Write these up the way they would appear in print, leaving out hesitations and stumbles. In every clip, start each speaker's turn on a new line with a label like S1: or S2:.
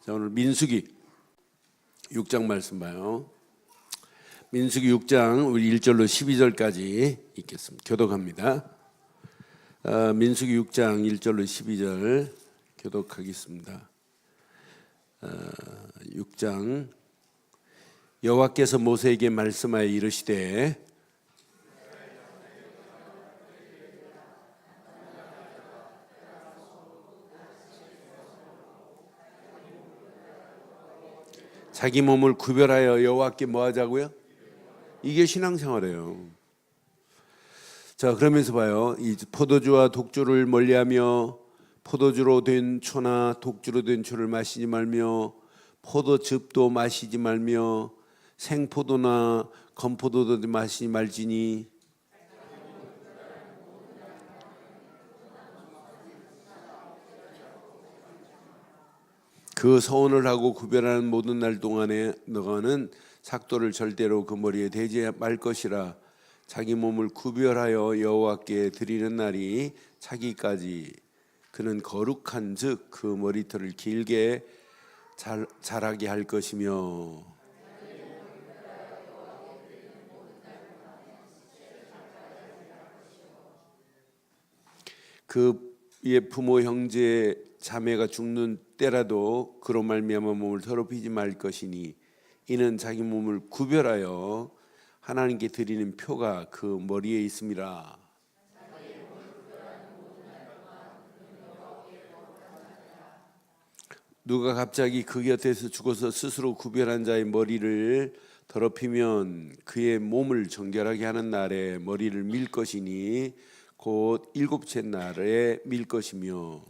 S1: 자, 오늘 민수기 6장 말씀 봐요. 민수기 6장 우리 1절로 12절까지 읽겠습니다. 교독합니다. 민수기 6장 1절로 12절 교독하겠습니다. 6장 여호와께서 모세에게 말씀하여 이르시되 자기 몸을 구별하여 여호와께 뭐 하자고요? 이게 신앙생활이에요. 자, 그러면서 봐요. 이 포도주와 독주를 멀리하며 포도주로 된 초나 독주로 된 초를 마시지 말며 포도즙도 마시지 말며 생포도나 건포도도 마시지 말지니 그 서원을 하고 구별하는 모든 날 동안에 너가는 삭도를 절대로 그 머리에 대지 말 것이라. 자기 몸을 구별하여 여호와께 드리는 날이 차기까지 그는 거룩한 즉 그 머리털을 길게 자라게 할 것이며 그의 부모 형제 자매가 죽는 때라도 그로 말미암아 몸을 더럽히지 말 것이니 이는 자기 몸을 구별하여 하나님께 드리는 표가 그 머리에 있음이라. 누가 갑자기 그 곁에서 죽어서 스스로 구별한 자의 머리를 더럽히면 그의 몸을 정결하게 하는 날에 머리를 밀 것이니 곧 일곱째 날에 밀 것이며.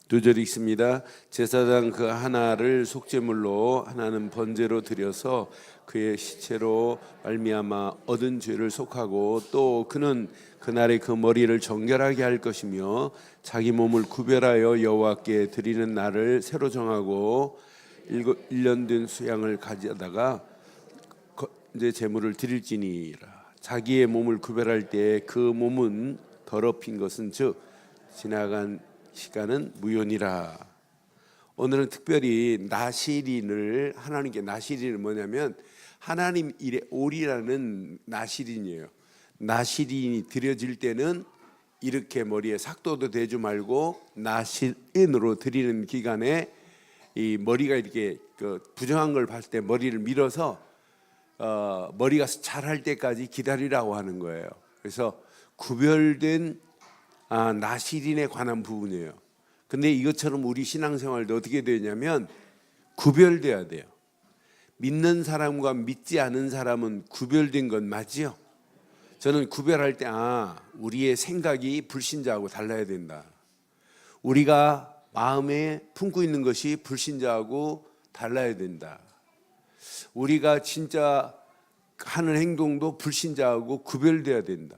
S1: 두 절 읽습니다. 제사장 그 하나를 속죄물로 하나는 번제로 드려서 그의 시체로 말미암아 얻은 죄를 속하고 또 그는 그날에 그 머리를 정결하게 할 것이며 자기 몸을 구별하여 여호와께 드리는 날을 새로 정하고 1년 된 수양을 가져다가 이제 제물을 드릴지니라. 자기의 몸을 구별할 때 그 몸은 더럽힌 것은 즉 지나간 시간은 무효니라. 오늘은 특별히 나실인을 하나님께 나실인은 뭐냐면 하나님 일에 올이라는 나실인이에요. 나실인이 드려질 때는 이렇게 머리에 삭도도 대지 말고 나실인으로 드리는 기간에 이 머리가 이렇게 부정한 걸 봤을 때 머리를 밀어서 머리가 자랄 때까지 기다리라고 하는 거예요. 그래서 구별된 나실인에 관한 부분이에요. 근데 이것처럼 우리 신앙생활도 어떻게 되냐면 구별돼야 돼요. 믿는 사람과 믿지 않은 사람은 구별된 건 맞지요? 저는 구별할 때 우리의 생각이 불신자하고 달라야 된다. 우리가 마음에 품고 있는 것이 불신자하고 달라야 된다. 우리가 진짜 하는 행동도 불신자하고 구별돼야 된다.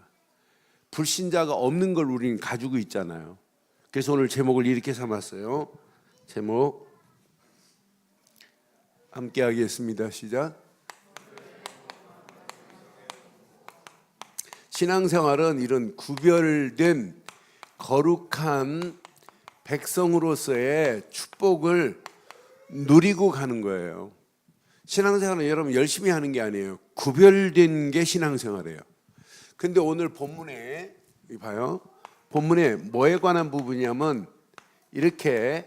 S1: 불신자가 없는 걸 우리는 가지고 있잖아요. 그래서 오늘 제목을 이렇게 삼았어요. 제목 함께 하겠습니다. 시작. 신앙생활은 이런 구별된 거룩한 백성으로서의 축복을 누리고 가는 거예요. 신앙생활은 여러분 열심히 하는 게 아니에요. 구별된 게 신앙생활이에요. 근데 오늘 본문에 봐요. 본문에 뭐에 관한 부분이냐면 이렇게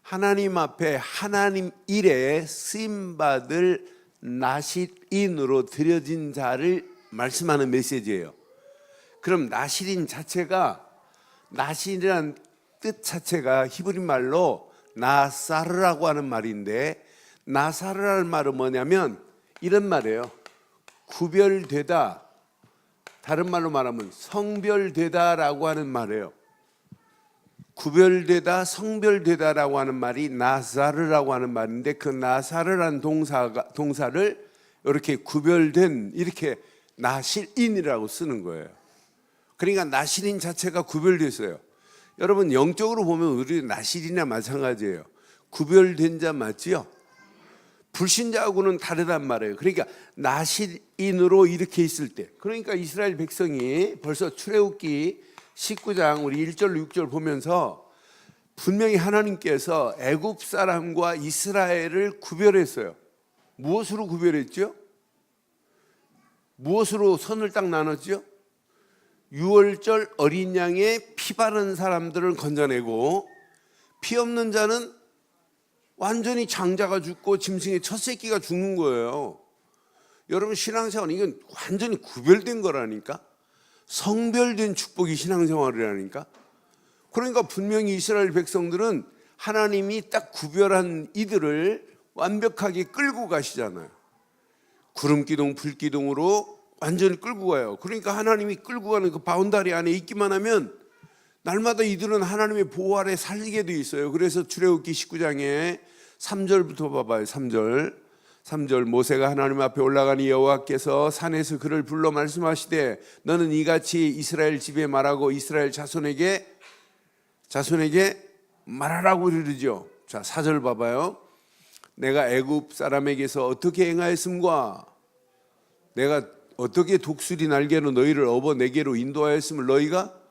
S1: 하나님 앞에 하나님 일에 쓰임받을 나실인으로 드려진 자를 말씀하는 메시지예요. 그럼 나실인 자체가 나실이라는 뜻 자체가 히브리 말로 나사르라고 하는 말인데 나사르라는 말은 뭐냐면 이런 말이에요. 구별되다. 다른 말로 말하면 성별되다라고 하는 말이에요. 구별되다, 성별되다라고 하는 말이 나사르라고 하는 말인데 그 나사르라는 동사를 이렇게 구별된 이렇게 나실인이라고 쓰는 거예요. 그러니까 나실인 자체가 구별됐어요. 여러분 영적으로 보면 우리 나실인이나 마찬가지예요. 구별된 자 맞지요? 불신자하고는 다르단 말이에요. 그러니까 나실인으로 이렇게 있을 때, 그러니까 이스라엘 백성이 벌써 출애굽기 19장 우리 1절 6절 보면서 분명히 하나님께서 애굽 사람과 이스라엘을 구별했어요. 무엇으로 구별했죠? 무엇으로 선을 딱 나눴죠? 유월절 어린 양의 피 바른 사람들을 건져내고 피 없는 자는 완전히 장자가 죽고 짐승의 첫 새끼가 죽는 거예요. 여러분 신앙생활 이건 완전히 구별된 거라니까. 성별된 축복이 신앙생활이라니까. 그러니까 분명히 이스라엘 백성들은 하나님이 딱 구별한 이들을 완벽하게 끌고 가시잖아요. 구름기둥 불기둥으로 완전히 끌고 가요. 그러니까 하나님이 끌고 가는 그 바운다리 안에 있기만 하면 날마다 이들은 하나님의 보호 아래 살게 돼 있어요. 그래서 출애굽기 19장에 3절부터 봐봐요. 3절 모세가 하나님 앞에 올라가니 여호와께서 산에서 그를 불러 말씀하시되 너는 이같이 이스라엘 집에 말하고 이스라엘 자손에게 말하라고 그러죠. 자, 4절 봐봐요. 내가 애굽 사람에게서 어떻게 행하였음과 내가 어떻게 독수리 날개로 너희를 업어 내게로 인도하였음을 너희가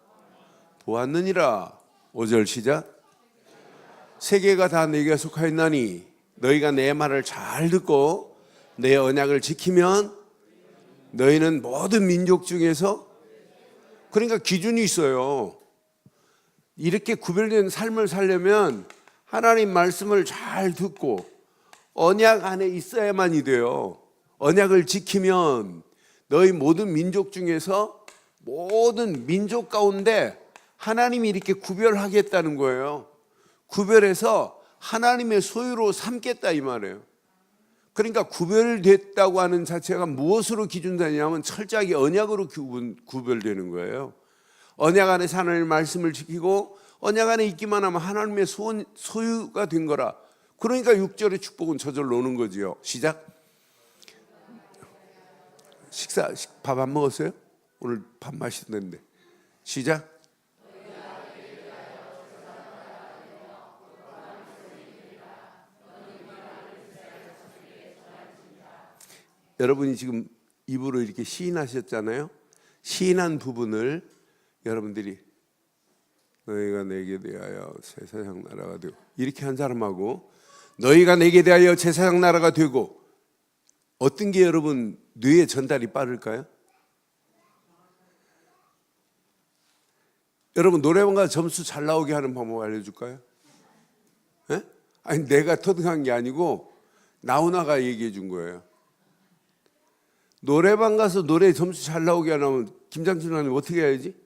S1: 보았느니라. 5절 시작. 세계가 다 내게 속하였나니 너희가 내 말을 잘 듣고 내 언약을 지키면 너희는 모든 민족 중에서, 그러니까 기준이 있어요. 이렇게 구별된 삶을 살려면 하나님 말씀을 잘 듣고 언약 안에 있어야만이 돼요. 언약을 지키면 너희 모든 민족 중에서 모든 민족 가운데 하나님이 이렇게 구별하겠다는 거예요. 구별해서 하나님의 소유로 삼겠다 이 말이에요. 그러니까 구별됐다고 하는 자체가 무엇으로 기준되냐면 철저하게 언약으로 구별되는 거예요. 언약 안에서 하나님의 말씀을 지키고 언약 안에 있기만 하면 하나님의 소유가 된 거라. 그러니까 6절의 축복은 저절로 오는 거지요. 시작. 밥 안 먹었어요? 오늘 밥 맛있는데. 시작. 여러분이 지금 입으로 이렇게 시인하셨잖아요. 시인한 부분을 여러분들이 너희가 내게 대하여 제사장 나라가 되고 이렇게 한 사람하고 너희가 내게 대하여 제사장 나라가 되고 어떤 게 여러분 뇌에 전달이 빠를까요? 여러분 노래방 가서 점수 잘 나오게 하는 방법 알려줄까요? 네? 아니 내가 터득한 게 아니고 나훈아가 얘기해 준 거예요. 노래방 가서 노래 점수 잘 나오게 하려면 김장춘 의원님 어떻게 해야지?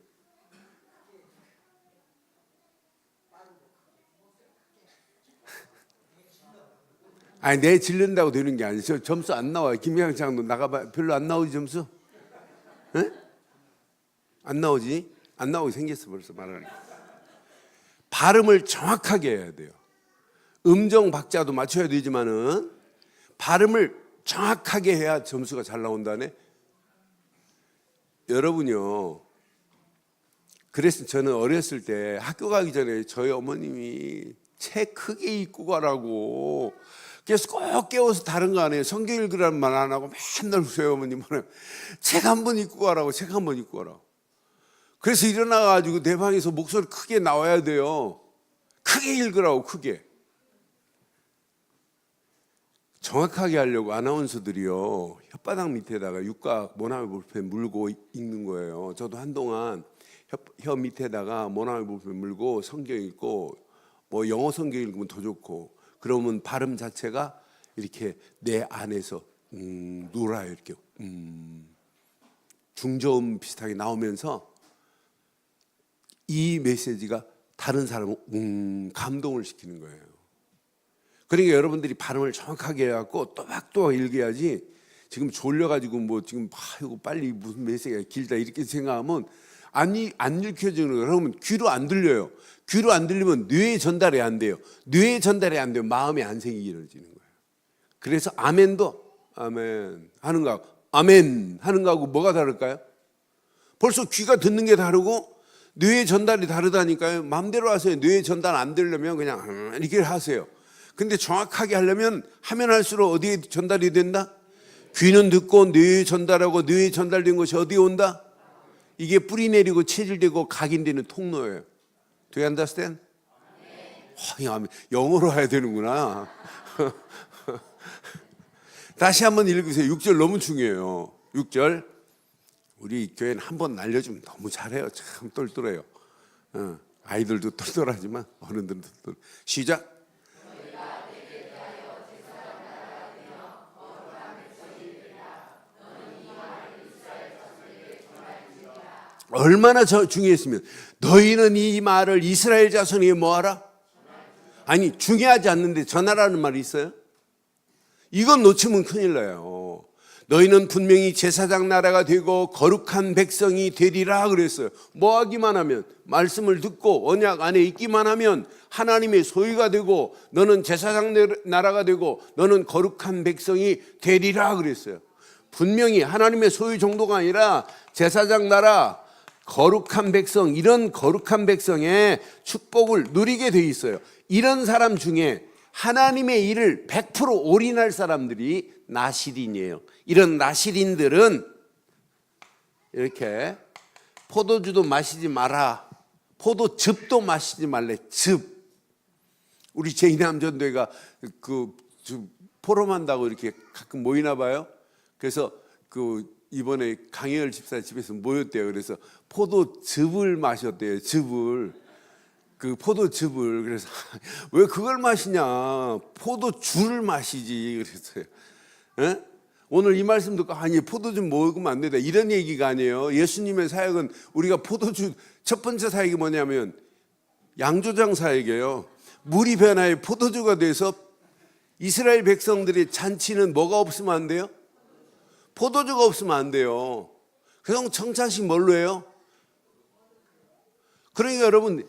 S1: 아니 내 질른다고 되는 게 아니죠. 점수 안 나와요. 김장창도 나가봐 별로 안 나오지 점수? 에? 안 나오지? 안 나오게 생겼어 벌써 말하는. 발음을 정확하게 해야 돼요. 음정 박자도 맞춰야 되지만은 발음을 정확하게 해야 점수가 잘 나온다네. 여러분요. 그래서 저는 어렸을 때 학교 가기 전에 저희 어머님이 책 크게 읽고 가라고 그래서 꼭 깨워서 다른 거 안 해요. 성경 읽으라는 말 안 하고 맨날 저희 어머님은 책 한 번 읽고 가라고, 책 한 번 읽고 가라고. 그래서 일어나가지고 내 방에서 목소리 크게 나와야 돼요. 크게 읽으라고, 크게. 정확하게 하려고 아나운서들이요 혓바닥 밑에다가 육각 모나미 볼펜 물고 읽는 거예요. 저도 한동안 혀 밑에다가 모나미 볼펜 물고 성경 읽고 뭐 영어 성경 읽으면 더 좋고 그러면 발음 자체가 이렇게 내 안에서 놀아요. 이렇게 중저음 비슷하게 나오면서 이 메시지가 다른 사람을 감동을 시키는 거예요. 그러니까 여러분들이 발음을 정확하게 해갖고 또박또박 읽어야지. 지금 졸려가지고 뭐 지금 이거 빨리 무슨 메시지가 길다 이렇게 생각하면 안 읽혀지는 거예요. 그러면 귀로 안 들려요. 귀로 안 들리면 뇌에 전달이 안 돼요. 뇌에 전달이 안 되면 마음에 안색이 이루어지는 거예요. 그래서 아멘도 아멘 하는 거하고 아멘 하는 거하고 뭐가 다를까요? 벌써 귀가 듣는 게 다르고 뇌에 전달이 다르다니까요. 마음대로 하세요. 뇌에 전달 안 되려면 그냥 이렇게 하세요. 근데 정확하게 하려면 하면 할수록 어디에 전달이 된다? 귀는 듣고 뇌에 전달하고 뇌에 전달된 것이 어디에 온다? 이게 뿌리 내리고 체질되고 각인되는 통로예요. Do you understand? 영어로 해야 되는구나. 다시 한번 읽으세요. 6절 너무 중요해요. 6절. 우리 교회는 한번 날려주면 너무 잘해요. 참 똘똘해요. 아이들도 똘똘하지만 어른들도 똘똘. 시작. 얼마나 중요했으면 너희는 이 말을 이스라엘 자손에게 뭐하라? 아니 중요하지 않는데 전하라는 말이 있어요? 이건 놓치면 큰일 나요. 너희는 분명히 제사장 나라가 되고 거룩한 백성이 되리라 그랬어요. 뭐 하기만 하면, 말씀을 듣고 언약 안에 있기만 하면 하나님의 소유가 되고 너는 제사장 나라가 되고 너는 거룩한 백성이 되리라 그랬어요. 분명히 하나님의 소유 정도가 아니라 제사장 나라, 거룩한 백성, 이런 거룩한 백성의 축복을 누리게 돼 있어요. 이런 사람 중에 하나님의 일을 100% 올인할 사람들이 나실인이에요. 이런 나실인들은 이렇게 포도주도 마시지 마라, 포도즙도 마시지 말래. 즙. 우리 제2남전도회가 포럼한다고 이렇게 가끔 모이나 봐요. 그래서 이번에 강혜열 집사 집에서 모였대요. 그래서 포도즙을 마셨대요. 즙을. 포도즙을. 그래서 왜 그걸 마시냐, 포도주를 마시지 그랬어요. 에? 오늘 이 말씀 듣고 아니 포도즙 먹으면 안 된다 이런 얘기가 아니에요. 예수님의 사역은 우리가 포도주, 첫 번째 사역이 뭐냐면 양조장 사역이에요. 물이 변화해 포도주가 돼서 이스라엘 백성들의 잔치는 뭐가 없으면 안 돼요? 포도주가 없으면 안 돼요. 그럼 청찬식 뭘로 해요? 그러니까 여러분,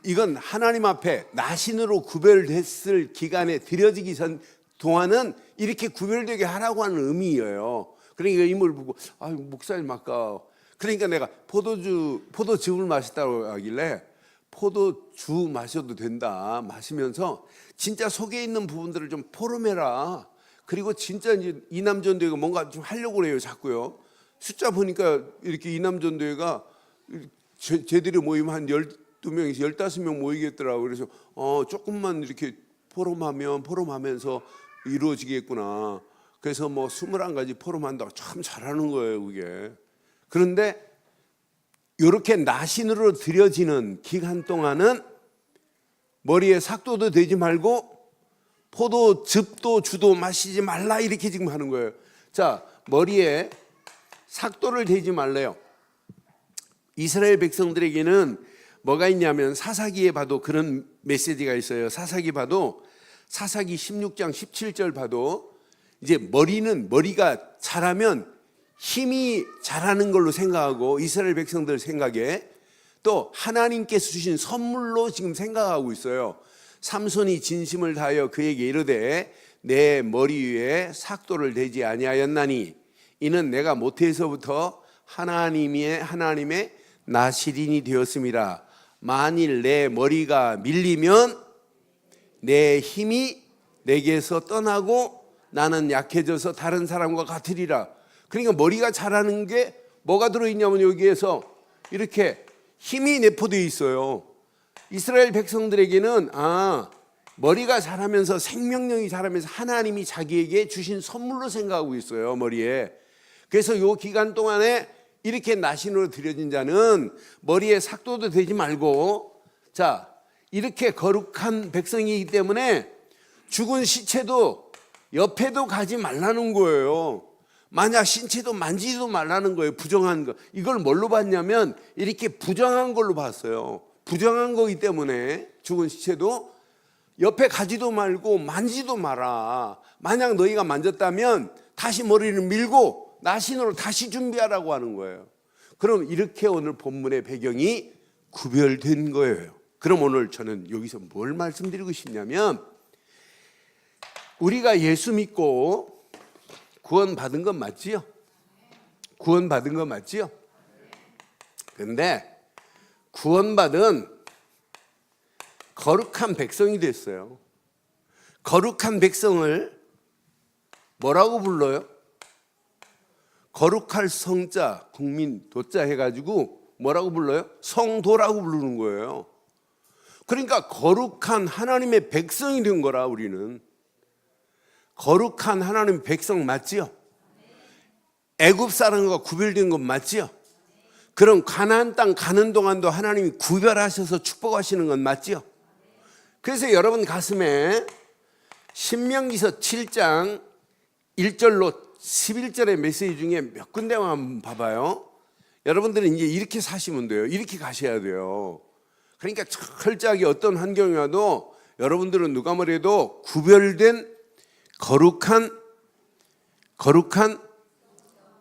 S1: 이건 하나님 앞에 나신으로 구별됐을 기간에 드려지기 전 동안은 이렇게 구별되게 하라고 하는 의미예요. 그러니까 이물 보고 목사님 아까 그러니까 내가 포도즙을 마셨다고 하길래 포도주 마셔도 된다, 마시면서 진짜 속에 있는 부분들을 좀 포럼해라. 그리고 진짜 이제 이남전도회가 뭔가 좀 하려고 그래요, 자꾸요. 숫자 보니까 이렇게 이남전도회가 제들이 모이면 한 12명에서 15명 모이겠더라고요. 그래서 조금만 이렇게 포럼하면서 이루어지겠구나. 그래서 뭐 21가지 포럼한다고 참 잘하는 거예요, 그게. 그런데 이렇게 나신으로 드려지는 기간 동안은 머리에 삭도도 되지 말고 포도즙도 주도 마시지 말라, 이렇게 지금 하는 거예요. 자, 머리에 삭도를 대지 말래요. 이스라엘 백성들에게는 뭐가 있냐면 사사기에 봐도 그런 메시지가 있어요. 사사기 봐도, 사사기 16장 17절 봐도 이제 머리가 자라면 힘이 자라는 걸로 생각하고 이스라엘 백성들 생각에 또 하나님께서 주신 선물로 지금 생각하고 있어요. 삼손이 진심을 다하여 그에게 이르되 내 머리 위에 삭도를 대지 아니하였나니 이는 내가 모태에서부터 하나님의 나실인이 되었음이라. 만일 내 머리가 밀리면 내 힘이 내게서 떠나고 나는 약해져서 다른 사람과 같으리라. 그러니까 머리가 자라는 게 뭐가 들어있냐면 여기에서 이렇게 힘이 내포되어 있어요. 이스라엘 백성들에게는 머리가 자라면서 생명력이 자라면서 하나님이 자기에게 주신 선물로 생각하고 있어요, 머리에. 그래서 이 기간 동안에 이렇게 나신으로 드려진 자는 머리에 삭도도 되지 말고, 자, 이렇게 거룩한 백성이기 때문에 죽은 시체도 옆에도 가지 말라는 거예요. 만약 신체도 만지지도 말라는 거예요. 부정한 거. 이걸 뭘로 봤냐면 이렇게 부정한 걸로 봤어요. 부정한 거기 때문에 죽은 시체도 옆에 가지도 말고 만지도 마라. 만약 너희가 만졌다면 다시 머리를 밀고 나신으로 다시 준비하라고 하는 거예요. 그럼 이렇게 오늘 본문의 배경이 구별된 거예요. 그럼 오늘 저는 여기서 뭘 말씀드리고 싶냐면, 우리가 예수 믿고 구원받은 건 맞지요? 구원받은 건 맞지요? 그런데 구원받은 거룩한 백성이 됐어요. 거룩한 백성을 뭐라고 불러요? 거룩할 성자, 국민 도자 해가지고 뭐라고 불러요? 성도라고 부르는 거예요. 그러니까 거룩한 하나님의 백성이 된 거라. 우리는 거룩한 하나님의 백성 맞지요? 애굽 사람과 구별된 건 맞지요? 그럼 가나안 땅 가는 동안도 하나님이 구별하셔서 축복하시는 건 맞지요? 그래서 여러분 가슴에 신명기서 7장 1절로 11절의 메시지 중에 몇 군데만 한번 봐봐요. 여러분들은 이제 이렇게 사시면 돼요. 이렇게 가셔야 돼요. 그러니까 철저하게 어떤 환경이 와도 여러분들은 누가 뭐래도 구별된 거룩한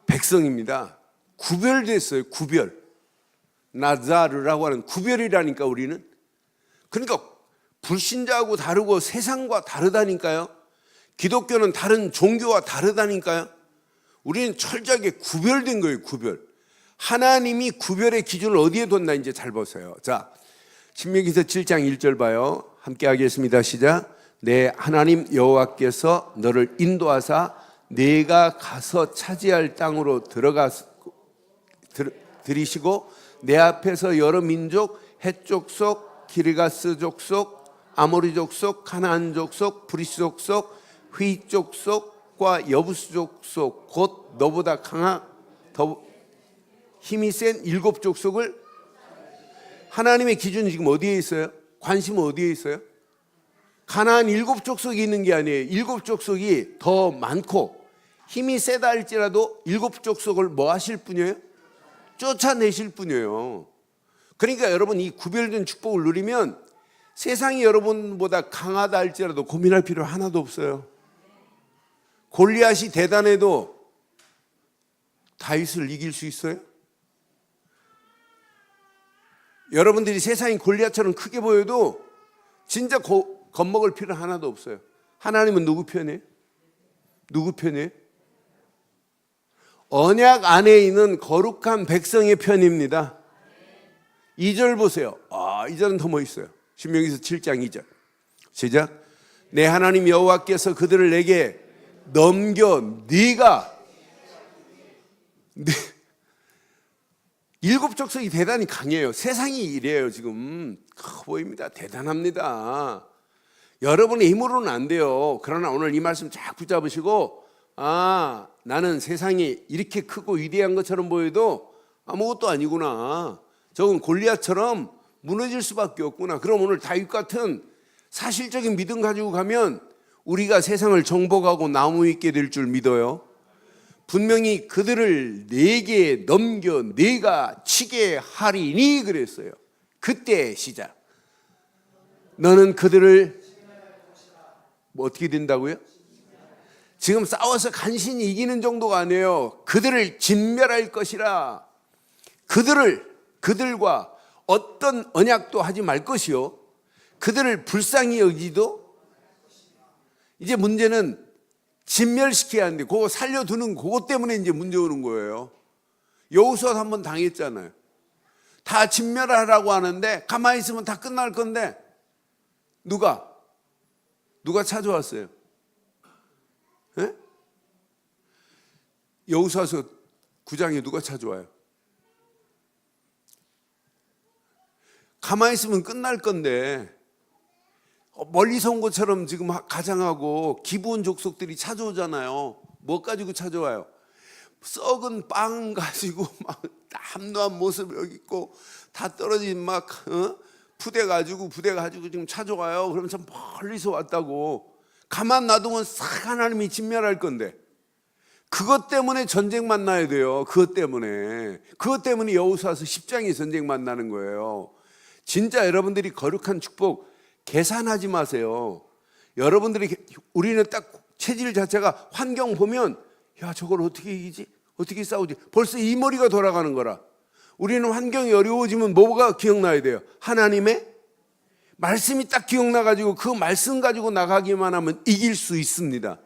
S1: 백성입니다. 구별됐어요. 구별. 나자르라고 하는 구별이라니까 우리는. 그러니까 불신자하고 다르고 세상과 다르다니까요. 기독교는 다른 종교와 다르다니까요. 우리는 철저하게 구별된 거예요. 구별. 하나님이 구별의 기준을 어디에 뒀나 이제 잘 보세요. 자, 신명기서 7장 1절 봐요. 함께 하겠습니다. 시작. 내 하나님 여호와께서 너를 인도하사 내가 가서 차지할 땅으로 들이시고 내 앞에서 여러 민족, 헷 족속, 기르가스 족속, 아모리 족속, 가나안 족속, 브리스 족속, 휘 족속과 여부스 족속, 곧 너보다 더 힘이 센 7 족속을. 하나님의 기준이 지금 어디에 있어요? 관심은 어디에 있어요? 가나안 7 족속이 있는 게 아니에요. 7 족속이 더 많고 힘이 세다 할지라도 7 족속을 뭐 하실 분이에요? 쫓아내실 분이에요. 그러니까 여러분 이 구별된 축복을 누리면 세상이 여러분보다 강하다 할지라도 고민할 필요 하나도 없어요. 골리앗이 대단해도 다윗을 이길 수 있어요? 여러분들이 세상이 골리앗처럼 크게 보여도 진짜 겁먹을 필요 하나도 없어요. 하나님은 누구 편이에요? 누구 편이에요? 언약 안에 있는 거룩한 백성의 편입니다. 2절 보세요. 2절은 더 멋있어요. 신명기서 7장 2절 시작. 내 하나님 여호와께서 그들을 내게 넘겨 네가 7 족속이 대단히 강해요. 세상이 이래요. 지금 커 보입니다. 대단합니다. 여러분의 힘으로는 안 돼요. 그러나 오늘 이 말씀 쫙 붙잡으시고 나는 세상이 이렇게 크고 위대한 것처럼 보여도 아무것도 아니구나. 저건 골리앗처럼 무너질 수밖에 없구나. 그럼 오늘 다윗 같은 사실적인 믿음 가지고 가면 우리가 세상을 정복하고 나무 있게 될 줄 믿어요. 분명히 그들을 내게 넘겨 내가 치게 하리니 그랬어요. 그때 시작. 너는 그들을 어떻게 된다고요? 지금 싸워서 간신히 이기는 정도가 아니에요. 그들을 진멸할 것이라. 그들과 어떤 언약도 하지 말 것이요. 그들을 불쌍히 여기지도. 이제 문제는 진멸시켜야 하는데 그거 살려두는 그것 때문에 이제 문제 오는 거예요. 여호수아 한번 당했잖아요. 다 진멸하라고 하는데 가만히 있으면 다 끝날 건데 누가 찾아왔어요? 예? 여호수아서 9장에 누가 찾아와요? 가만히 있으면 끝날 건데 멀리서 온 것처럼 지금 가장하고 기브온 족속들이 찾아오잖아요. 뭐 가지고 찾아와요? 썩은 빵 가지고 막 함노한 모습 여기 있고 다 떨어진 막 부대 가지고 지금 찾아와요. 그러면 참 멀리서 왔다고. 가만 놔두면 싹 하나님이 진멸할 건데 그것 때문에 전쟁 만나야 돼요. 그것 때문에 여호수아서 10장이 전쟁 만나는 거예요. 진짜 여러분들이 거룩한 축복 계산하지 마세요. 여러분들이 우리는 딱 체질 자체가 환경 보면 야 저걸 어떻게 이기지? 어떻게 싸우지? 벌써 이 머리가 돌아가는 거라. 우리는 환경이 어려워지면 뭐가 기억나야 돼요? 하나님의 말씀이 딱 기억나가지고 그 말씀 가지고 나가기만 하면 이길 수 있습니다.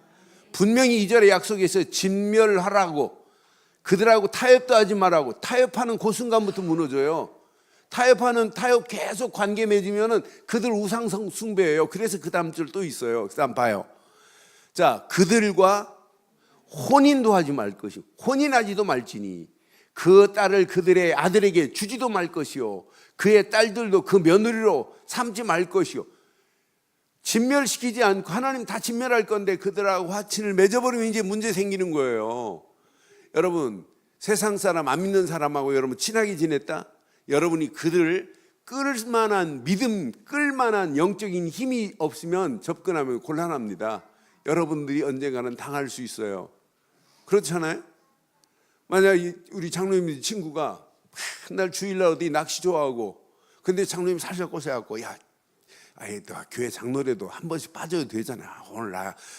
S1: 분명히 2절에 약속이 있어요. 진멸하라고. 그들하고 타협도 하지 말라고. 타협하는 그 순간부터 무너져요. 타협 계속 관계 맺으면은 그들 우상 숭배예요. 그래서 그 다음 줄 또 있어요. 그 다음 봐요. 자, 그들과 혼인도 하지 말 것이요. 혼인하지도 말지니 그 딸을 그들의 아들에게 주지도 말 것이요. 그의 딸들도 그 며느리로 삼지 말 것이요. 진멸시키지 않고, 하나님 다 진멸할 건데 그들하고 화친을 맺어버리면 이제 문제 생기는 거예요. 여러분, 세상 사람, 안 믿는 사람하고 여러분 친하게 지냈다? 여러분이 그들을 끌 만한 믿음, 끌 만한 영적인 힘이 없으면 접근하면 곤란합니다. 여러분들이 언젠가는 당할 수 있어요. 그렇잖아요? 만약 우리 장로님 친구가 맨날 주일날 어디 낚시 좋아하고, 근데 장로님 살살 꼬셔갖고, 야, 너 교회 장로라도 한 번씩 빠져도 되잖아. 오늘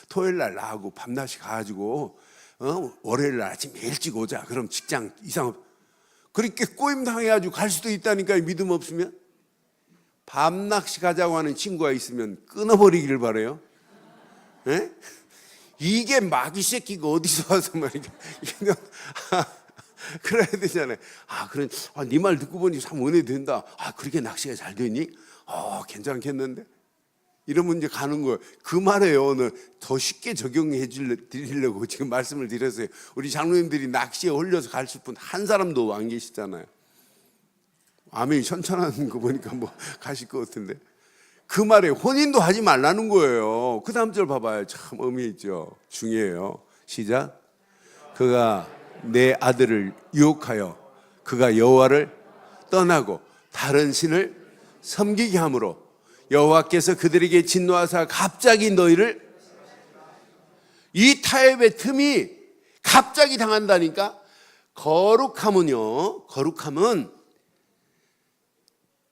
S1: 토요일날 나하고 밤낮이 가가지고 월요일날 아침 일찍 오자. 그럼 직장 이상 없. 그렇게 꼬임 당해가지고 갈 수도 있다니까. 믿음 없으면. 밤낚시 가자고 하는 친구가 있으면 끊어버리기를 바라요. 에? 이게 마귀 새끼가 어디서 와서 말이야. 그래야 되잖아요. 그래. 네 말 듣고 보니 참 은혜 된다. 그렇게 낚시가 잘 되니? 괜찮겠는데? 이러면 이제 가는 거예요. 그 말에요. 오늘 더 쉽게 적용해 드리려고 지금 말씀을 드렸어요. 우리 장로님들이 낚시에 홀려서 가실 분 한 사람도 안 계시잖아요. 아멘이 천천한 거 보니까 뭐 가실 것 같은데. 그 말에 혼인도 하지 말라는 거예요. 그 다음 절 봐봐요. 참 의미 있죠. 중요해요. 시작. 그가 내 아들을 유혹하여 그가 여호와를 떠나고 다른 신을 섬기게 함으로 여호와께서 그들에게 진노하사 갑자기 너희를, 이 타협의 틈이 갑자기 당한다니까. 거룩함은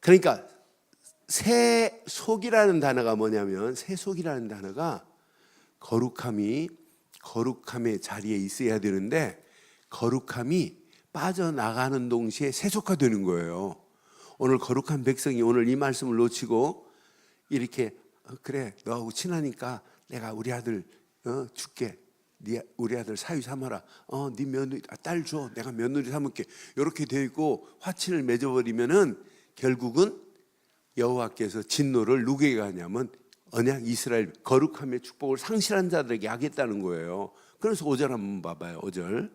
S1: 그러니까 세속이라는 단어가 뭐냐면, 세속이라는 단어가 거룩함의 자리에 있어야 되는데, 거룩함이 빠져나가는 동시에 세속화되는 거예요. 오늘 거룩한 백성이 오늘 이 말씀을 놓치고 이렇게 그래, 너하고 친하니까 내가 우리 아들 줄게. 우리 아들 사위 삼아라. 네 며느리 딸 줘. 내가 며느리 삼을게. 이렇게 되어 있고 화친을 맺어버리면은 결국은 여호와께서 진노를 누구에게 하냐면 언약 이스라엘 거룩함의 축복을 상실한 자들에게 하겠다는 거예요. 그래서 5절 한번 봐봐요. 5절.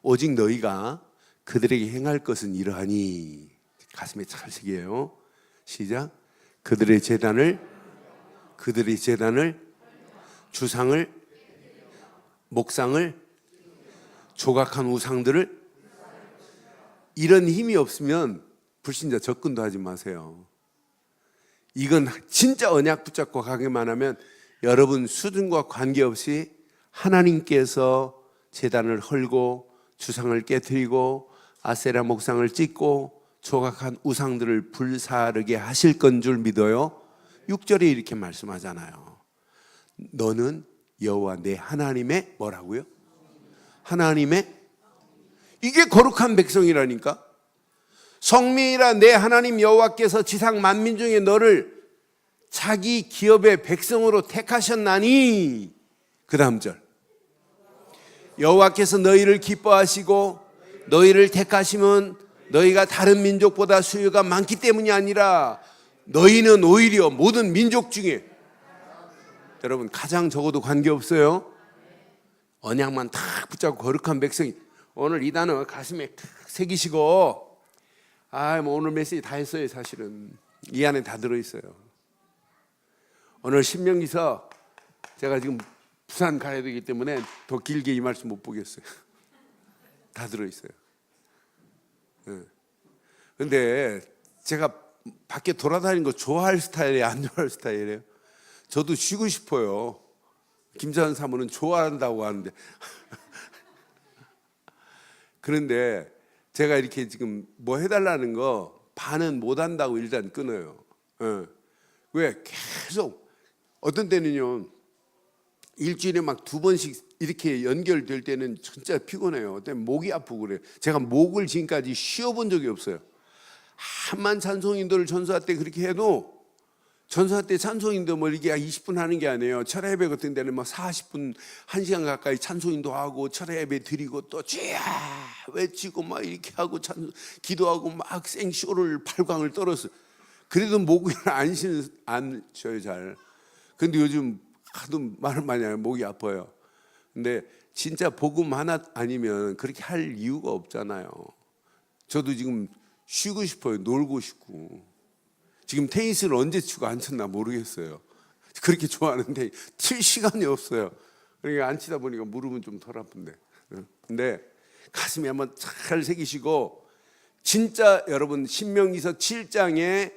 S1: 오직 너희가 그들에게 행할 것은 이러하니. 가슴에 잘 새겨요. 시작. 그들의 제단을 주상을 목상을 조각한 우상들을, 이런 힘이 없으면 불신자 접근도 하지 마세요. 이건 진짜 언약 붙잡고 가기만 하면 여러분 수준과 관계없이 하나님께서 제단을 헐고 주상을 깨뜨리고 아세라 목상을 찢고 조각한 우상들을 불사르게 하실 건 줄 믿어요. 6절에 이렇게 말씀하잖아요. 너는 여호와 내 하나님의 뭐라고요? 하나님의, 이게 거룩한 백성이라니까. 성민이라 내 하나님 여호와께서 지상 만민 중에 너를 자기 기업의 백성으로 택하셨나니. 그 다음 절. 여호와께서 너희를 기뻐하시고 너희를 택하시면 너희가 다른 민족보다 수요가 많기 때문이 아니라 너희는 오히려 모든 민족 중에, 여러분 가장 적어도 관계없어요. 언약만 탁 붙잡고 거룩한 백성이, 오늘 이 단어 가슴에 탁 새기시고, 뭐 오늘 메시지 다 했어요. 사실은 이 안에 다 들어있어요. 오늘 신명기서 제가 지금 부산 가야 되기 때문에 더 길게 이 말씀 못 보겠어요. 다 들어있어요. 근데 제가 밖에 돌아다니는 거 좋아할 스타일이에요? 안 좋아할 스타일이에요? 저도 쉬고 싶어요. 김재환 사모는 좋아한다고 하는데 그런데 제가 이렇게 지금 뭐 해달라는 거 반은 못한다고 일단 끊어요. 왜? 계속 어떤 때는요 일주일에 막 2번씩 이렇게 연결될 때는 진짜 피곤해요. 그때 목이 아프고 그래요. 제가 목을 지금까지 쉬어본 적이 없어요. 한만 찬송인도를 전수할 때 그렇게 해도 전사 때 찬송인도 뭐 이게 20분 하는 게 아니에요. 철야 예배 같은 데는 막 40분, 1시간 가까이 찬송인도 하고 철야 예배 드리고 또 주야 외치고 막 이렇게 하고 기도하고 막 생쇼를 8강을 떨었어요. 그래도 목을 안 쉬어요 잘. 근데 요즘 하도 말을 많이 해요. 목이 아파요. 근데 진짜 복음 하나 아니면 그렇게 할 이유가 없잖아요. 저도 지금 쉬고 싶어요. 놀고 싶고. 지금 테니스를 언제 치고 안 쳤나 모르겠어요. 그렇게 좋아하는데 칠 시간이 없어요. 그러니까 안 치다 보니까 무릎은 좀 덜 아픈데. 근데 가슴에 한번 잘 새기시고, 진짜 여러분 신명기서 7장에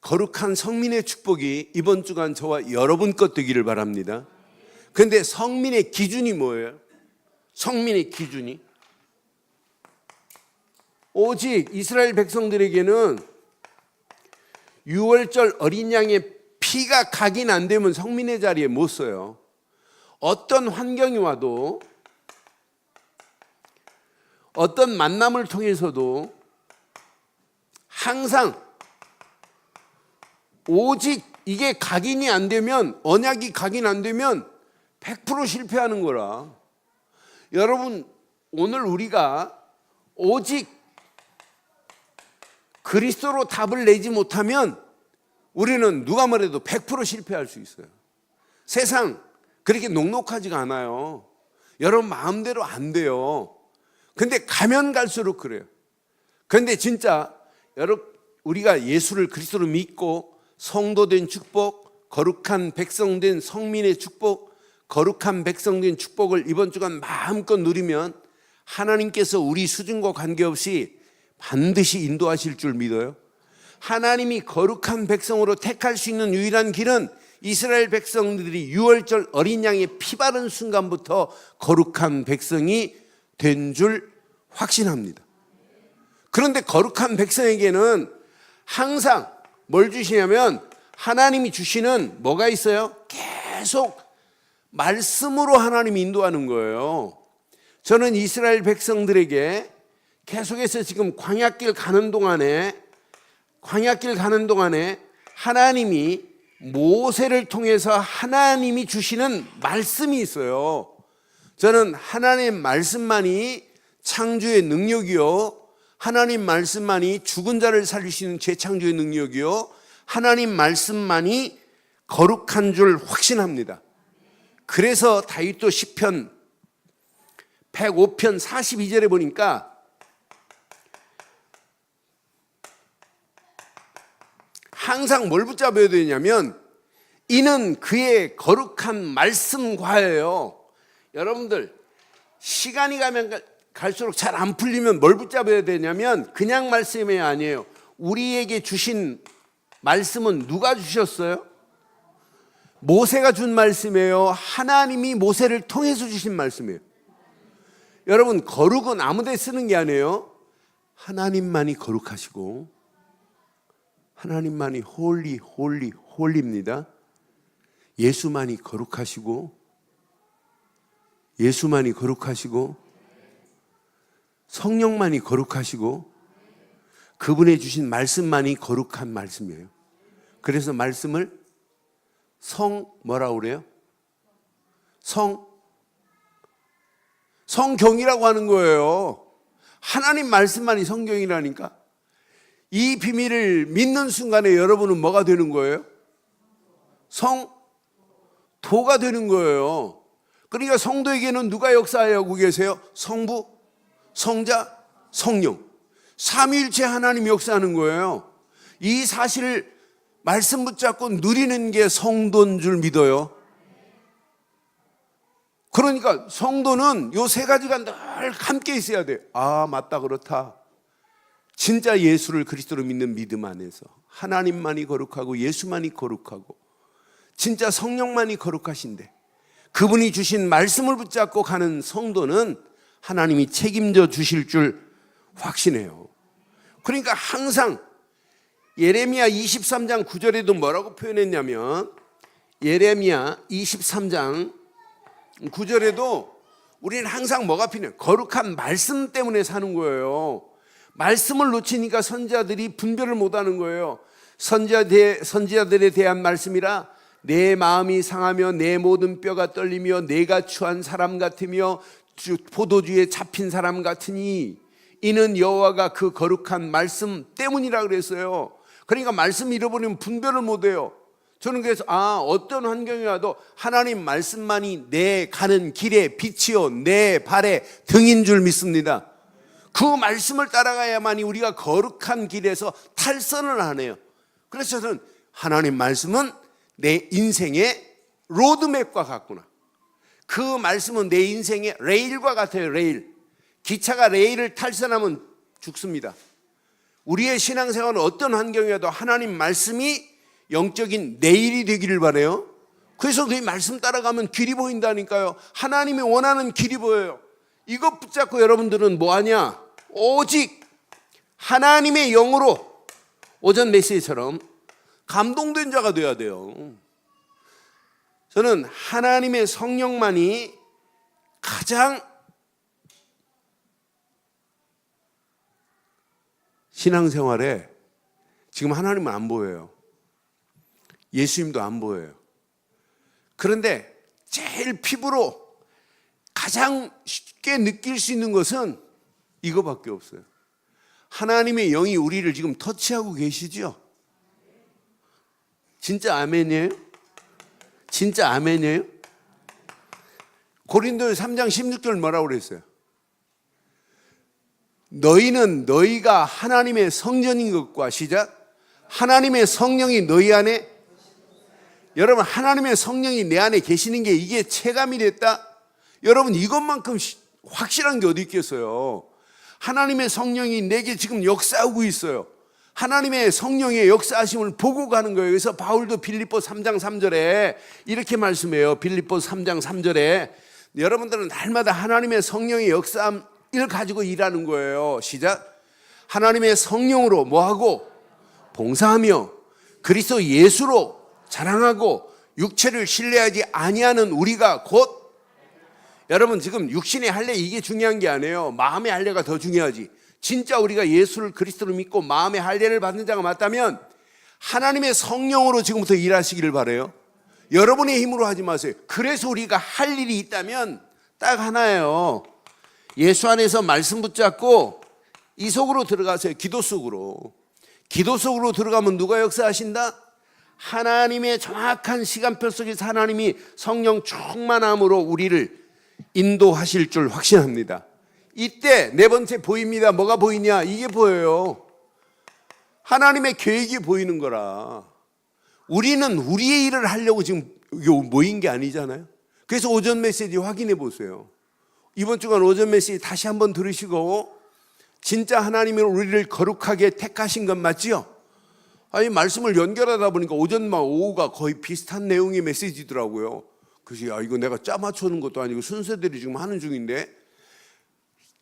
S1: 거룩한 성민의 축복이 이번 주간 저와 여러분 것 되기를 바랍니다. 그런데 성민의 기준이 뭐예요? 성민의 기준이 오직 이스라엘 백성들에게는 6월절 어린 양의 피가 각인 안 되면 성민의 자리에 못 서요. 어떤 환경이 와도, 어떤 만남을 통해서도 항상 오직 이게 각인이 안 되면, 언약이 각인 안 되면 100% 실패하는 거라. 여러분, 오늘 우리가 오직 그리스도로 답을 내지 못하면 우리는 누가 뭐래도 100% 실패할 수 있어요. 세상 그렇게 녹록하지가 않아요. 여러분 마음대로 안 돼요. 근데 가면 갈수록 그래요. 그런데 진짜 여러분, 우리가 예수를 그리스도로 믿고 성도된 축복, 거룩한 백성된 성민의 축복, 거룩한 백성된 축복을 이번 주간 마음껏 누리면 하나님께서 우리 수준과 관계없이 반드시 인도하실 줄 믿어요. 하나님이 거룩한 백성으로 택할 수 있는 유일한 길은 이스라엘 백성들이 6월절 어린 양의 피 바른 순간부터 거룩한 백성이 된 줄 확신합니다. 그런데 거룩한 백성에게는 항상 뭘 주시냐면, 하나님이 주시는 뭐가 있어요? 계속 말씀으로 하나님이 인도하는 거예요. 저는 이스라엘 백성들에게 계속해서 지금 광야길 가는 동안에 하나님이 모세를 통해서 하나님이 주시는 말씀이 있어요. 저는 하나님의 말씀만이 창조의 능력이요, 하나님 말씀만이 죽은 자를 살리시는 재창조의 능력이요, 하나님 말씀만이 거룩한 줄 확신합니다. 그래서 다윗도 시편 105편 42절에 보니까 항상 뭘 붙잡아야 되냐면, 이는 그의 거룩한 말씀과예요. 여러분들 시간이 가면 갈수록 잘 안 풀리면 뭘 붙잡아야 되냐면, 그냥 말씀이 아니에요. 우리에게 주신 말씀은 누가 주셨어요? 모세가 준 말씀이에요? 하나님이 모세를 통해서 주신 말씀이에요? 여러분, 거룩은 아무 데 쓰는 게 아니에요. 하나님만이 거룩하시고, 하나님만이 홀리입니다. 예수만이 거룩하시고, 성령만이 거룩하시고, 그분의 주신 말씀만이 거룩한 말씀이에요. 그래서 말씀을 뭐라고 그래요? 성경이라고 하는 거예요. 하나님 말씀만이 성경이라니까. 이 비밀을 믿는 순간에 여러분은 뭐가 되는 거예요? 성도가 되는 거예요. 그러니까 성도에게는 누가 역사하고 계세요? 성부, 성자, 성령, 삼위일체 하나님이 역사하는 거예요. 이 사실을 말씀 붙잡고 누리는 게 성도인 줄 믿어요. 그러니까 성도는 요 세 가지가 늘 함께 있어야 돼요. 아, 맞다, 그렇다. 진짜 예수를 그리스도로 믿는 믿음 안에서 하나님만이 거룩하고 예수만이 거룩하고 진짜 성령만이 거룩하신데, 그분이 주신 말씀을 붙잡고 가는 성도는 하나님이 책임져 주실 줄 확신해요. 그러니까 항상 예레미야 23장 9절에도 뭐라고 표현했냐면, 예레미야 23장 9절에도 우리는 항상 뭐가 필요해요? 거룩한 말씀 때문에 사는 거예요. 말씀을 놓치니까 선지자들이 분별을 못하는 거예요. 선지자들에 대한 말씀이라 내 마음이 상하며 내 모든 뼈가 떨리며 내가 추한 사람 같으며 포도주에 잡힌 사람 같으니 이는 여호와가 그 거룩한 말씀 때문이라 그랬어요. 그러니까 말씀 잃어버리면 분별을 못해요. 저는 그래서 어떤 환경이 와도 하나님 말씀만이 내 가는 길의 빛이요 내 발의 등인 줄 믿습니다. 그 말씀을 따라가야만이 우리가 거룩한 길에서 탈선을 하네요. 그래서 저는 하나님 말씀은 내 인생의 로드맵과 같구나. 그 말씀은 내 인생의 레일과 같아요. 레일. 기차가 레일을 탈선하면 죽습니다. 우리의 신앙생활은 어떤 환경이라도 하나님 말씀이 영적인 레일이 되기를 바라요. 그래서 그 말씀 따라가면 길이 보인다니까요. 하나님이 원하는 길이 보여요. 이것 붙잡고 여러분들은 뭐하냐? 오직 하나님의 영으로 오전 메시지처럼 감동된 자가 되어야 돼요. 저는 하나님의 성령만이 가장 신앙생활에 지금 하나님은 안 보여요. 예수님도 안 보여요. 그런데 제일 피부로 가장 쉽게 느낄 수 있는 것은 이거밖에 없어요. 하나님의 영이 우리를 지금 터치하고 계시죠? 진짜 아멘이에요? 진짜 아멘이에요? 고린도서 3장 16절 뭐라고 그랬어요? 너희는 너희가 하나님의 성전인 것과 시작 하나님의 성령이 너희 안에 여러분 하나님의 성령이 내 안에 계시는 게 이게 체감이 됐다? 여러분 이것만큼 확실한 게 어디 있겠어요? 하나님의 성령이 내게 지금 역사하고 있어요. 하나님의 성령의 역사하심을 보고 가는 거예요. 그래서 바울도 빌립보서 3장 3절에 이렇게 말씀해요. 빌립보서 3장 3절에 여러분들은 날마다 하나님의 성령의 역사함을 가지고 일하는 거예요. 시작. 하나님의 성령으로 뭐하고? 봉사하며 그리스도 예수로 자랑하고 육체를 신뢰하지 아니하는 우리가 곧 여러분 지금 육신의 할례 이게 중요한 게 아니에요. 마음의 할례가 더 중요하지. 진짜 우리가 예수를 그리스도로 믿고 마음의 할례를 받는 자가 맞다면 하나님의 성령으로 지금부터 일하시기를 바라요. 여러분의 힘으로 하지 마세요. 그래서 우리가 할 일이 있다면 딱 하나예요. 예수 안에서 말씀 붙잡고 이 속으로 들어가세요. 기도 속으로. 기도 속으로 들어가면 누가 역사하신다? 하나님의 정확한 시간표 속에서 하나님이 성령 충만함으로 우리를 인도하실 줄 확신합니다. 이때 네 번째 보입니다. 뭐가 보이냐? 이게 보여요. 하나님의 계획이 보이는 거라. 우리는 우리의 일을 하려고 지금 모인 게 아니잖아요. 그래서 오전 메시지 확인해 보세요. 이번 주간 오전 메시지 다시 한번 들으시고 진짜 하나님이 우리를 거룩하게 택하신 건 맞지요? 아니 말씀을 연결하다 보니까 오전만 오후가 거의 비슷한 내용의 메시지더라고요. 그래서 이거 내가 짜 맞추는 것도 아니고 순서대로 지금 하는 중인데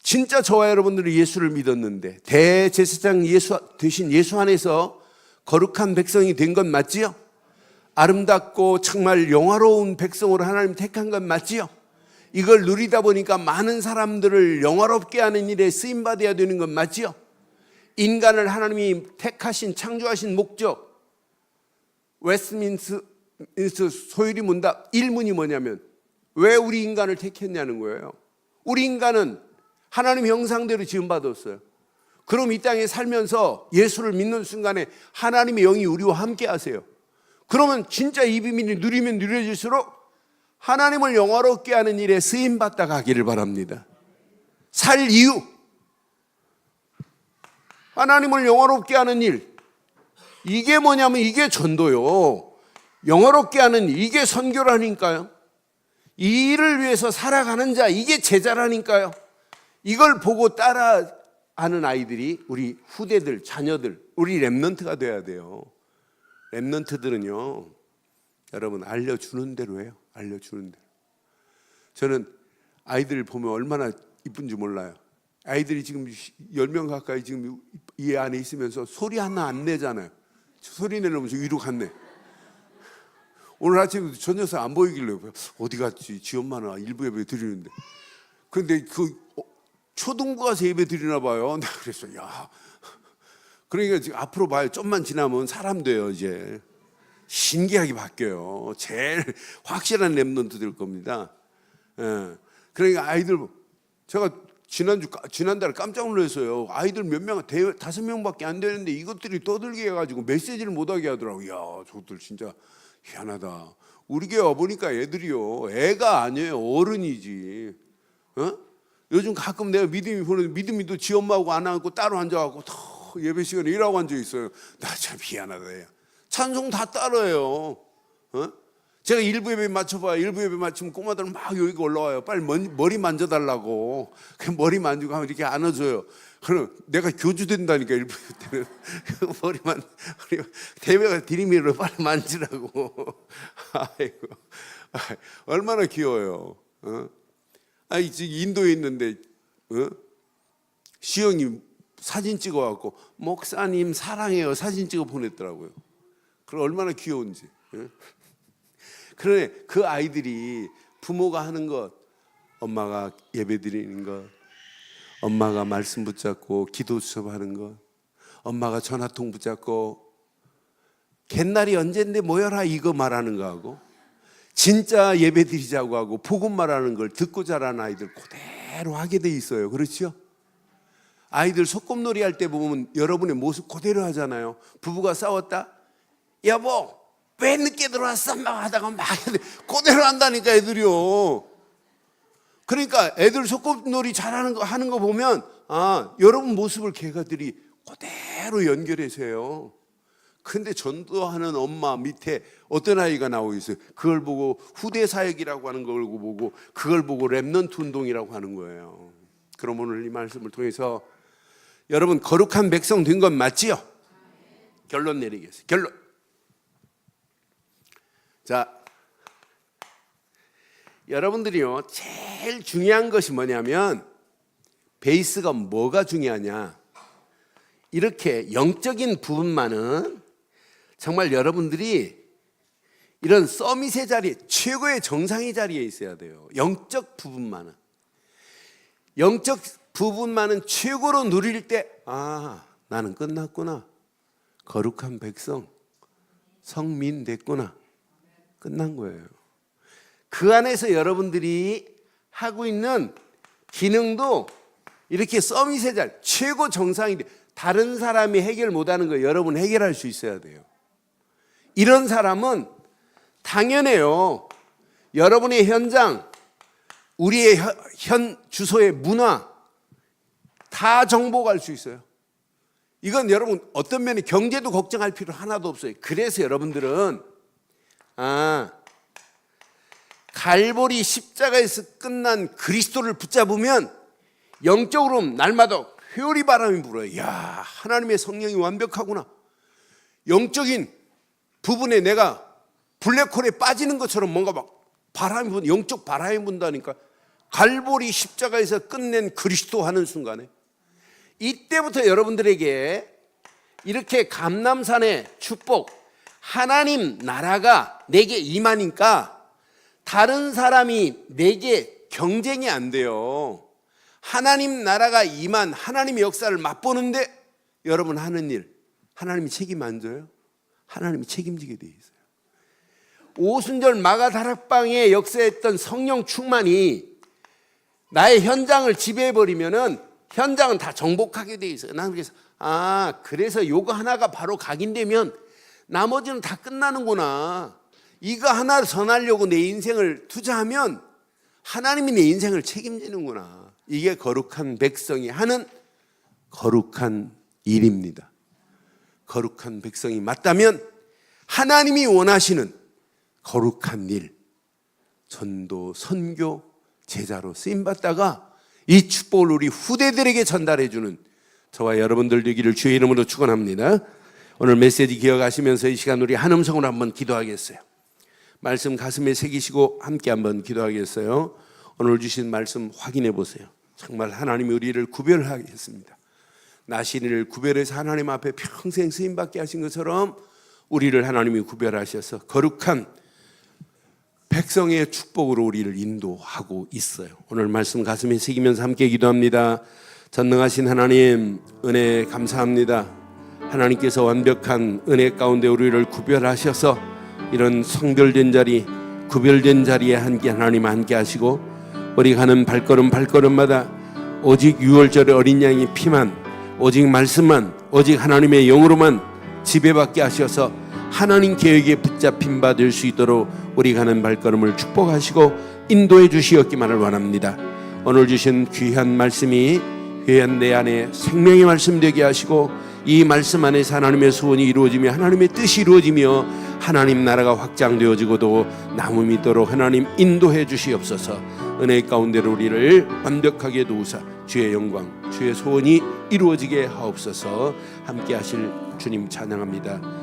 S1: 진짜 저와 여러분들이 예수를 믿었는데 대제사장 되신 예수 안에서 거룩한 백성이 된 건 맞지요? 아름답고 정말 영화로운 백성으로 하나님 택한 건 맞지요? 이걸 누리다 보니까 많은 사람들을 영화롭게 하는 일에 쓰임받아야 되는 건 맞지요? 인간을 하나님이 택하신 창조하신 목적 웨스트민스터 소율이 문답 1문이 뭐냐면 왜 우리 인간을 택했냐는 거예요. 우리 인간은 하나님 형상대로 지음받았어요. 그럼 이 땅에 살면서 예수를 믿는 순간에 하나님의 영이 우리와 함께 하세요. 그러면 진짜 이 비밀이 누리면 누려질수록 하나님을 영화롭게 하는 일에 쓰임받다 가기를 바랍니다. 살 이유 하나님을 영화롭게 하는 일 이게 뭐냐면 이게 전도요. 영화롭게 하는 이게 선교라니까요. 이 일을 위해서 살아가는 자 이게 제자라니까요. 이걸 보고 따라하는 아이들이 우리 후대들 자녀들 우리 랩넌트가 돼야 돼요. 랩넌트들은요 여러분 알려주는 대로 해요. 알려주는 대로. 저는 아이들 보면 얼마나 이쁜지 몰라요. 아이들이 지금 10명 가까이 지금 이 안에 있으면서 소리 하나 안 내잖아요. 소리 내려면서 위로 갔네. 오늘 아침에 저 녀석 안 보이길래 어디 갔지? 지 엄마는 일부 예배 드리는데. 그런데 그 초등부 가서 예배 드리나 봐요. 나 그랬어. 야, 그러니까 지금 앞으로 봐요. 좀만 지나면 사람 돼요. 이제 신기하게 바뀌어요. 제일 확실한 랩런트 될 겁니다. 예. 그러니까 아이들, 제가 지난달에 깜짝 놀랐어요. 아이들 몇 명, 5명밖에 안 되는데 이것들이 떠들게 해가지고 메시지를 못하게 하더라고요. 야, 저것들 진짜 희한하다. 우리 교회 와보니까 애들이요, 애가 아니에요. 어른이지. 어? 요즘 가끔 내가 믿음이도 지 엄마하고 안 앉고 따로 앉아갖고 예배 시간에 일하고 앉아 있어요. 나 참 희한하다. 찬송 다 따로해요. 어? 제가 일부 예배 맞춰봐요. 일부 예배 맞추면 꼬마들은 막 여기 올라와요. 빨리 머리 만져달라고. 그 머리 만지고 하면 이렇게 안아줘요. 그럼 내가 교주된다니까, 일부 예배 때는. 머리만, 대회가 디리미로 빨리 만지라고. 아이고, 얼마나 귀여워요. 어? 아니, 지금 인도에 있는데, 어? 시영이 사진 찍어갖고, 목사님 사랑해요. 사진 찍어 보냈더라고요. 그럼 얼마나 귀여운지. 어? 그러네, 그 아이들이 부모가 하는 것, 엄마가 예배 드리는 것, 엄마가 말씀 붙잡고 기도 수업하는 것, 엄마가 전화통 붙잡고 갯날이 언젠데 모여라 이거 말하는 거하고, 진짜 예배 드리자고 하고 복음 말하는 걸 듣고 자란 아이들 그대로 하게 돼 있어요. 그렇죠? 아이들 소꿉놀이 할 때 보면 여러분의 모습 그대로 하잖아요. 부부가 싸웠다? 여보 왜 늦게 들어왔어? 막 하다가 막 그대로 한다니까, 애들이요. 그러니까 애들 소꿉놀이 잘하는 거 하는 거 보면, 아, 여러분 모습을 걔가들이 그대로 연결해서 해요. 근데 전도하는 엄마 밑에 어떤 아이가 나오고 있어요. 그걸 보고 후대 사역이라고 하는 걸 보고, 그걸 보고 랩넌트 운동이라고 하는 거예요. 그럼 오늘 이 말씀을 통해서 여러분 거룩한 백성 된 건 맞지요? 결론 내리겠어요. 결론. 자, 여러분들이요, 제일 중요한 것이 뭐냐면, 베이스가 뭐가 중요하냐, 이렇게 영적인 부분만은 정말 여러분들이 이런 서밋의 자리, 최고의 정상의 자리에 있어야 돼요. 영적 부분만은 최고로 누릴 때, 아, 나는 끝났구나, 거룩한 백성, 성민 됐구나, 끝난 거예요. 그 안에서 여러분들이 하고 있는 기능도 이렇게 서밋의 자리, 최고 정상인데, 다른 사람이 해결 못하는 거 여러분 해결할 수 있어야 돼요. 이런 사람은 당연해요. 여러분의 현장, 우리의 현 주소의 문화 다 정복할 수 있어요. 이건 여러분 어떤 면에 경제도 걱정할 필요 하나도 없어요. 그래서 여러분들은 갈보리 십자가에서 끝난 그리스도를 붙잡으면 영적으로 날마다 회오리 바람이 불어요. 야, 하나님의 성령이 완벽하구나. 영적인 부분에 내가 블랙홀에 빠지는 것처럼 뭔가 막 바람이 분, 영적 바람이 분다니까. 갈보리 십자가에서 끝낸 그리스도 하는 순간에, 이때부터 여러분들에게 이렇게 감람산의 축복, 하나님 나라가 내게 임하니까 다른 사람이 내게 경쟁이 안 돼요. 하나님 나라가 임한 하나님의 역사를 맛보는데 여러분 하는 일, 하나님이 책임 안 져요? 하나님이 책임지게 돼 있어요. 오순절 마가다락방에 역사했던 성령 충만이 나의 현장을 지배해버리면은 현장은 다 정복하게 돼 있어요. 나는 그래서 그래서 요거 하나가 바로 각인되면 나머지는 다 끝나는구나. 이거 하나를 전하려고 내 인생을 투자하면 하나님이 내 인생을 책임지는구나. 이게 거룩한 백성이 하는 거룩한 일입니다. 거룩한 백성이 맞다면 하나님이 원하시는 거룩한 일, 전도, 선교, 제자로 쓰임받다가 이 축복을 우리 후대들에게 전달해주는 저와 여러분들 되기를 주의 이름으로 축원합니다. 오늘 메시지 기억하시면서 이 시간 우리 한 음성으로 한번 기도하겠어요. 말씀 가슴에 새기시고 함께 한번 기도하겠어요. 오늘 주신 말씀 확인해 보세요. 정말 하나님이 우리를 구별하겠습니다. 나신이를 구별해서 하나님 앞에 평생 쓰임받게 하신 것처럼 우리를 하나님이 구별하셔서 거룩한 백성의 축복으로 우리를 인도하고 있어요. 오늘 말씀 가슴에 새기면서 함께 기도합니다. 전능하신 하나님, 은혜 감사합니다. 하나님께서 완벽한 은혜 가운데 우리를 구별하셔서 이런 성별된 자리, 구별된 자리에 하나님 함께 하시고 우리 가는 발걸음마다 오직 6월절의 어린 양의 피만, 오직 말씀만, 오직 하나님의 영으로만 지배받게 하셔서 하나님 계획에 붙잡힌 바 될 수 있도록 우리 가는 발걸음을 축복하시고 인도해 주시었기만을 원합니다. 오늘 주신 귀한 말씀이 귀한 내 안에 생명의 말씀 되게 하시고 이 말씀 안에서 하나님의 소원이 이루어지며 하나님의 뜻이 이루어지며 하나님 나라가 확장되어지고도 남음이 있도록 하나님 인도해 주시옵소서. 은혜 가운데로 우리를 완벽하게 도우사 주의 영광, 주의 소원이 이루어지게 하옵소서. 함께 하실 주님 찬양합니다.